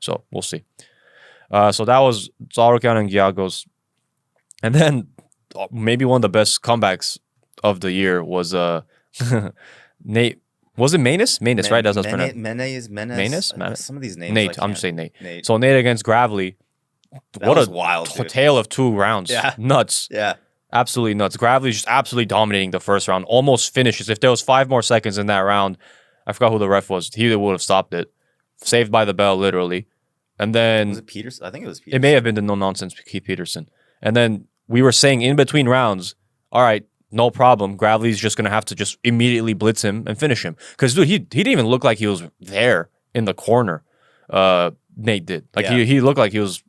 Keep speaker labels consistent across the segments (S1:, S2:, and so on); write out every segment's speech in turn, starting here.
S1: So we'll see. So that was Zarukan and Giagos. And then maybe one of the best comebacks of the year was Nate. Was it Maness? Maness, right? That's how it's pronounced. Maness?
S2: Some of these names.
S1: Nate. I'm just saying Nate. So Nate against Gravely.
S2: What a wild
S1: tale of 2 rounds.
S2: Yeah.
S1: Nuts.
S2: Yeah.
S1: Absolutely nuts. Gravely's just absolutely dominating the first round. Almost finishes. If there was 5 more seconds in that round, I forgot who the ref was. He would have stopped it. Saved by the bell, literally. And then...
S2: Was it Peterson? I think it was Peterson.
S1: It may have been the no-nonsense Keith Peterson. And then we were saying in between rounds, all right, no problem. Gravely's just going to have to just immediately blitz him and finish him. Because, dude, he didn't even look like he was there in the corner. Nate did. Like, he looked like he was...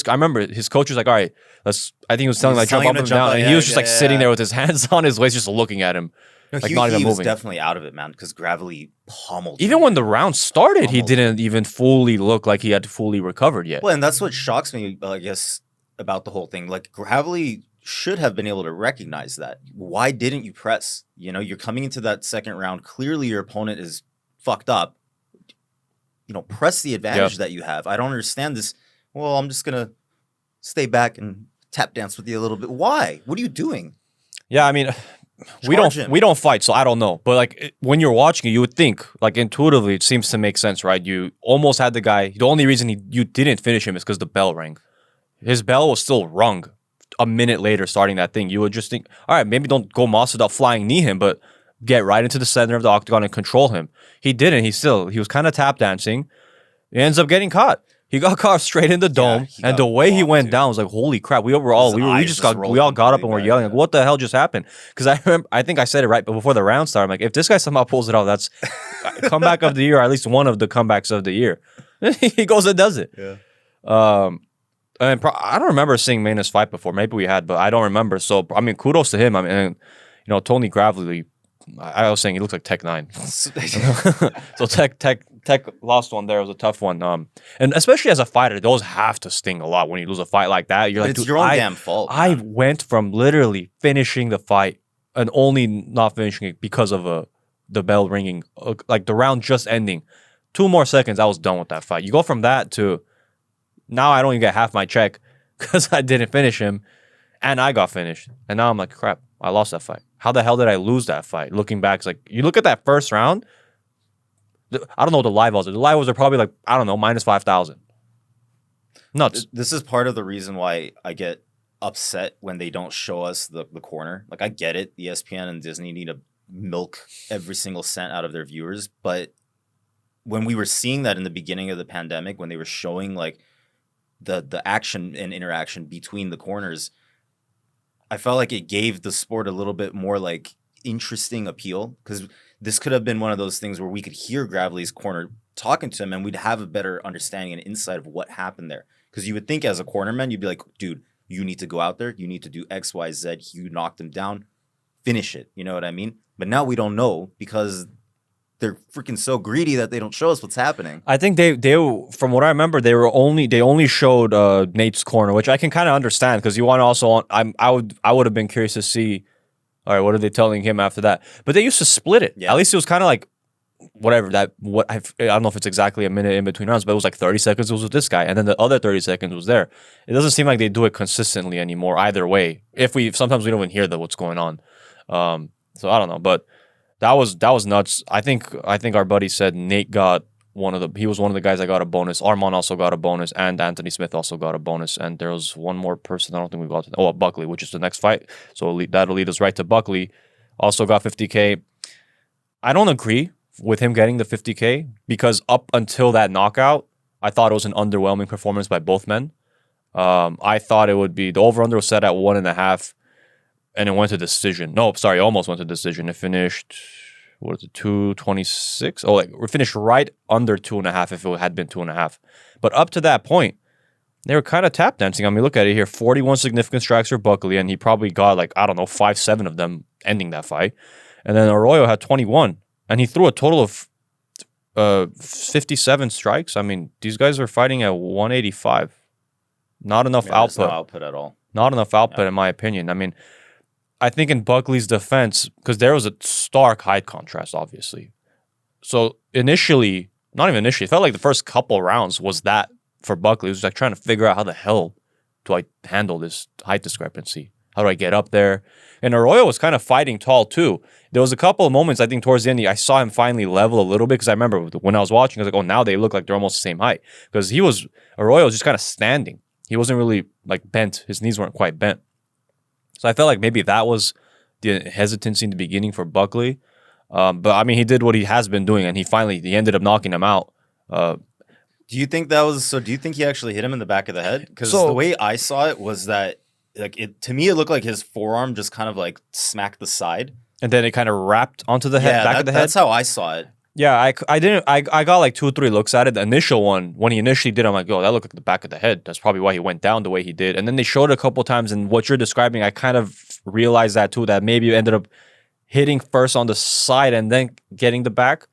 S1: I remember his coach was like, all right, let's... I think he was telling him, like, jump up and down. And he was just, sitting there with his hands on his waist, just looking at him.
S2: No,
S1: like, not even moving.
S2: He was definitely out of it, man, because Gravely pummeled him.
S1: Even when the round started, he didn't even fully look like he had fully recovered yet.
S2: Well, and that's what shocks me, I guess, about the whole thing. Like, Gravely should have been able to recognize that. Why didn't you press? You know, you're coming into that second round. Clearly, your opponent is fucked up. You know, press the advantage that you have. I don't understand this. Well, I'm just going to stay back and tap dance with you a little bit. Why? What are you doing?
S1: Yeah, I mean, we don't fight, so I don't know. But like when you're watching it, you would think, like intuitively, it seems to make sense, right? You almost had the guy. The only reason you didn't finish him is because the bell rang. His bell was still rung a minute later starting that thing. You would just think, all right, maybe don't go Masvidal flying knee him, but get right into the center of the octagon and control him. He didn't. He was kind of tap dancing. He ends up getting caught. He got caught straight in the dome, and the way he went down was like, holy crap! We all got up and we're yelling, like, what the hell just happened? Because I think I said it right before the round started. I'm like, if this guy somehow pulls it off, that's comeback of the year, or at least one of the comebacks of the year. He goes and does it.
S2: Yeah.
S1: And I don't remember seeing Maness fight before. Maybe we had, but I don't remember. So I mean, kudos to him. I mean, Tony Gravely. I was saying he looks like Tech 9. So Tech lost one there. It was a tough one. And especially as a fighter, those have to sting a lot when you lose a fight like that. You're like,
S2: it's your own damn fault.
S1: I went from literally finishing the fight and only not finishing it because of the bell ringing, like the round just ending. 2 more seconds, I was done with that fight. You go from that to now I don't even get half my check because I didn't finish him and I got finished. And now I'm like, crap, I lost that fight. How the hell did I lose that fight? Looking back, it's like, you look at that first round, I don't know what the live odds are. The live odds are probably like, I don't know, minus 5,000. Nuts.
S2: This is part of the reason why I get upset when they don't show us the corner. Like, I get it. ESPN and Disney need to milk every single cent out of their viewers. But when we were seeing that in the beginning of the pandemic, when they were showing like the action and interaction between the corners, I felt like it gave the sport a little bit more like interesting appeal, because this could have been one of those things where we could hear Gravely's corner talking to him and we'd have a better understanding and insight of what happened there. Because you would think as a cornerman, you'd be like, dude, you need to go out there. You need to do X, Y, Z. You knocked him down. Finish it. You know what I mean? But now we don't know because they're freaking so greedy that they don't show us what's happening.
S1: I think they from what I remember, they only showed Nate's corner, which I can kind of understand because you want to also I would have been curious to see, all right, what are they telling him after that? But they used to split it. Yeah. At least it was kind of like whatever I don't know if it's exactly a minute in between rounds, but it was like 30 seconds was with this guy, and then the other 30 seconds was there. It doesn't seem like they do it consistently anymore either way. Sometimes we don't even hear what's going on. So I don't know, but that was nuts. I think our buddy said Nate got he was one of the guys that got a bonus. Arman also got a bonus, and Anthony Smith also got a bonus. And there was one more person I don't think we got to. Oh, Buckley, which is the next fight. So that'll lead us right to Buckley. Also got 50K. I don't agree with him getting the 50K because up until that knockout, I thought it was an underwhelming performance by both men. I thought it would be the over-under was set at 1.5. And it went to decision. No, sorry, almost went to decision. It finished, 226? Oh, we finished right under 2.5 if it had been 2.5. But up to that point, they were kind of tap dancing. I mean, look at it here. 41 significant strikes for Buckley, and he probably got 5-7 of them ending that fight. And then Arroyo had 21, and he threw a total of 57 strikes. I mean, these guys are fighting at 185. Not enough output.
S2: No output at all.
S1: Not enough output, in my opinion. I mean, I think in Buckley's defense, because there was a stark height contrast, obviously. So initially, not even initially. It felt like the first couple rounds was that for Buckley. It was like trying to figure out how the hell do I handle this height discrepancy? How do I get up there? And Arroyo was kind of fighting tall too. There was a couple of moments, I think, towards the end, I saw him finally level a little bit because I remember when I was watching, I was like, oh, now they look like they're almost the same height. Because Arroyo was just kind of standing. He wasn't really like bent. His knees weren't quite bent. So I felt like maybe that was the hesitancy in the beginning for Buckley. But I mean, he did what he has been doing, and he ended up knocking him out.
S2: Do you think that was so? Do you think he actually hit him in the back of the head? Because the way I saw it was that, like, to me, it looked like his forearm just kind of like smacked the side,
S1: and then it kind of wrapped onto the head, back of the head.
S2: That's how I saw it.
S1: Yeah, I got like 2 or 3 looks at it. The initial one, when he initially did, I'm like, oh, that looked like the back of the head. That's probably why he went down the way he did. And then they showed it a couple times, and what you're describing, I kind of realized that too, that maybe you ended up hitting first on the side and then getting the back.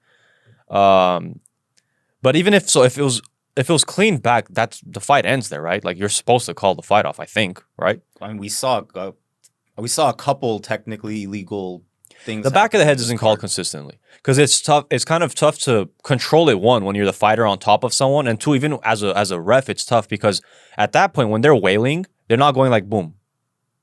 S1: But even if it was clean back, that's the fight ends there, right? Like, you're supposed to call the fight off, I think, right?
S2: I mean, we saw a couple technically illegal things.
S1: The back of the head isn't called consistently because it's tough. It's kind of tough to control it. One, when you're the fighter on top of someone, and two, even as a ref, it's tough because at that point when they're wailing, they're not going like boom,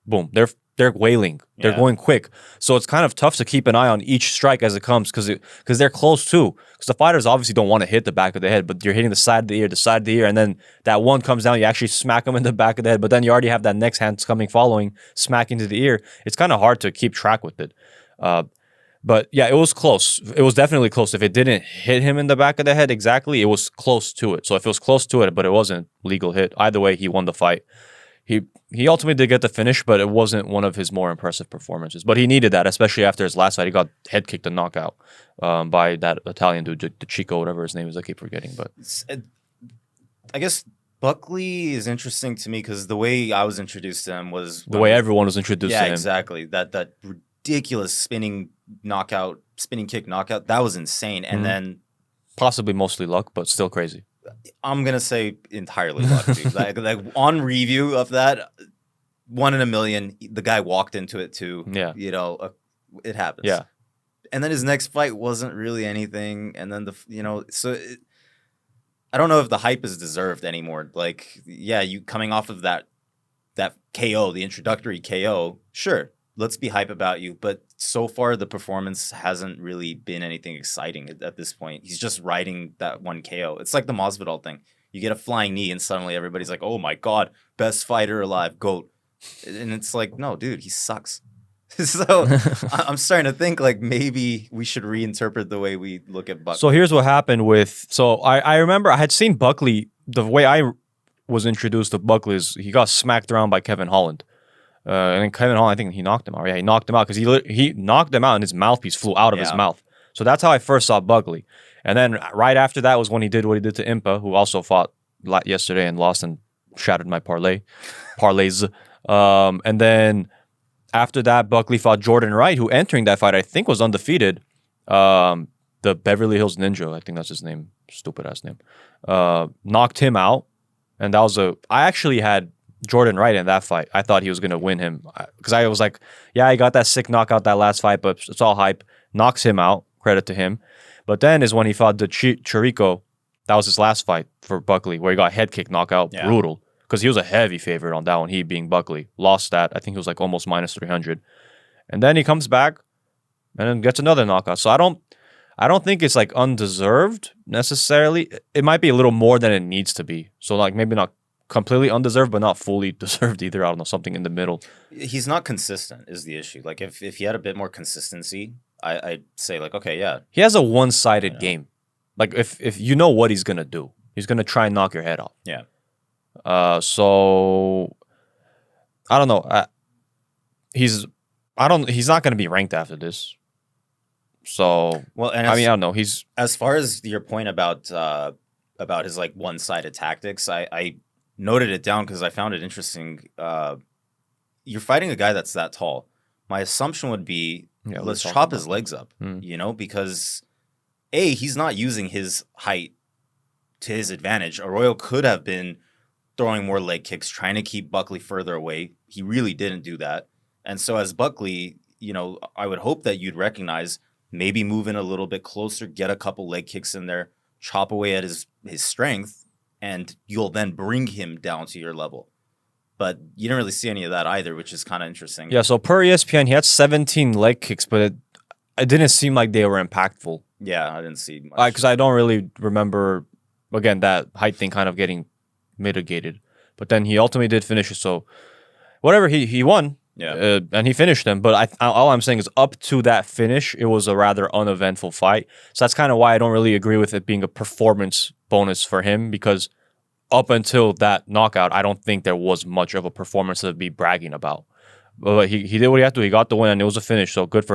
S1: boom. They're wailing. They're going quick. So it's kind of tough to keep an eye on each strike as it comes because they're close too. Because the fighters obviously don't want to hit the back of the head, but you're hitting the side of the ear, and then that one comes down, you actually smack them in the back of the head, but then you already have that next hand coming following, smacking to the ear. It's kind of hard to keep track with it. But yeah, it was close. It was definitely close. If it didn't hit him in the back of the head exactly, it was close to it. So if it was close to it, but it wasn't legal hit, either way, he won the fight. He ultimately did get the finish, but it wasn't one of his more impressive performances. But he needed that, especially after his last fight. He got head kicked and knockout by that Italian dude, the Chico, whatever his name is. I keep forgetting. But
S2: I guess Buckley is interesting to me because the way I was introduced to him was
S1: the way everyone was introduced to him.
S2: Yeah, exactly. That ridiculous spinning kick knockout. That was insane. And then
S1: possibly mostly luck, but still crazy.
S2: I'm gonna say entirely luck, dude. like on review of that, 1 in a million. The guy walked into it too.
S1: Yeah,
S2: it happens.
S1: Yeah,
S2: and then his next fight wasn't really anything. And then I don't know if the hype is deserved anymore. Like, yeah, you coming off of that KO, the introductory KO, sure. Let's be hype about you, but so far the performance hasn't really been anything exciting at this point. He's just riding that one KO. It's like the Masvidal thing. You get a flying knee and suddenly everybody's like, oh my God, best fighter alive, GOAT. And it's like, no, dude, he sucks. So I'm starting to think like maybe we should reinterpret the way we look at Buckley.
S1: So here's what happened I remember I had seen Buckley, the way I was introduced to Buckley is he got smacked around by Kevin Holland. And then Kevin Holland, I think he knocked him out. Yeah, he knocked him out because he knocked him out and his mouthpiece flew out of his mouth. So that's how I first saw Buckley. And then right after that was when he did what he did to Impa, who also fought yesterday and lost and shattered my parlays. And then after that, Buckley fought Jordan Wright, who entering that fight I think was undefeated. The Beverly Hills Ninja, I think that's his name. Stupid ass name. Knocked him out. And that was I actually had Jordan Wright in that fight. I thought he was going to win him because I was like, yeah, he got that sick knockout that last fight, but it's all hype. Knocks him out. Credit to him. But then is when he fought the Chirico. That was his last fight for Buckley, where he got head kick knockout. Yeah. Brutal. Because he was a heavy favorite on that one, he being Buckley. Lost that. I think he was like almost minus 300. And then he comes back and then gets another knockout. So I don't think it's like undeserved necessarily. It might be a little more than it needs to be. So like maybe not completely undeserved, but not fully deserved either. I don't know, something in the middle.
S2: He's not consistent is the issue. Like if he had a bit more consistency, I'd say like, okay, yeah.
S1: He has a one-sided game. Like if you know what he's gonna do, he's gonna try and knock your head off.
S2: Yeah.
S1: So I don't know. He's not gonna be ranked after this. So
S2: well, and I don't know. He's as far as your point about his like one-sided tactics, I noted it down because I found it interesting. You're fighting a guy that's that tall. My assumption would be let's chop his legs up, because he's not using his height to his advantage. Arroyo could have been throwing more leg kicks, trying to keep Buckley further away. He really didn't do that. And so as Buckley, I would hope that you'd recognize maybe move in a little bit closer, get a couple leg kicks in there, chop away at his strength, and you'll then bring him down to your level. But you didn't really see any of that either, which is kind of interesting.
S1: Yeah, so per ESPN, he had 17 leg kicks, but it didn't seem like they were impactful.
S2: Yeah, I didn't see much.
S1: Because I don't really remember, again, that height thing kind of getting mitigated. But then he ultimately did finish it, so whatever, he won.
S2: Yeah.
S1: And he finished them. But all I'm saying is up to that finish, it was a rather uneventful fight. So that's kind of why I don't really agree with it being a performance bonus for him, because up until that knockout, I don't think there was much of a performance to be bragging about. But he did what he had to. He got the win, and it was a finish, so good for him.